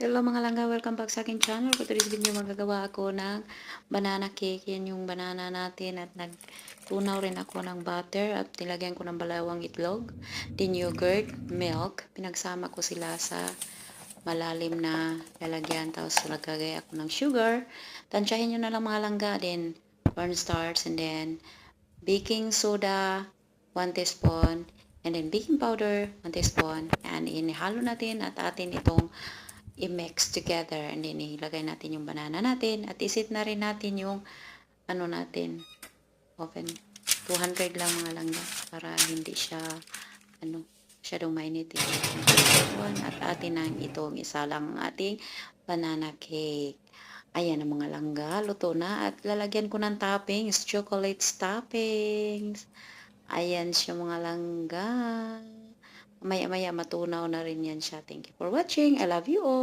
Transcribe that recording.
Hello mga langga, welcome back sa aking channel. For today's video, magagawa ako ng banana cake. Yan yung banana natin at nagtunaw rin ako ng butter at nilagyan ko ng balawang itlog, din yogurt, milk. Pinagsama ko sila sa malalim na lalagyan. Tapos nagkagay ako ng sugar. Tansyahin nyo na lang mga langga. Then cornstarch and then baking soda, 1 teaspoon. And then baking powder, 1 teaspoon. And inihalo natin at atin itong i-mix together and then ilagay natin yung banana natin at isit na rin natin yung ano natin oven 200 lang mga langga para hindi siya ano masyadong mainit at atin ang itong isa lang ating banana cake. Ayan ang mga langga, luto na at lalagyan ko ng toppings, chocolate toppings. Ayan siya mga langga, maya maya matunaw na rin yan siya. Thank you for watching. I love you all.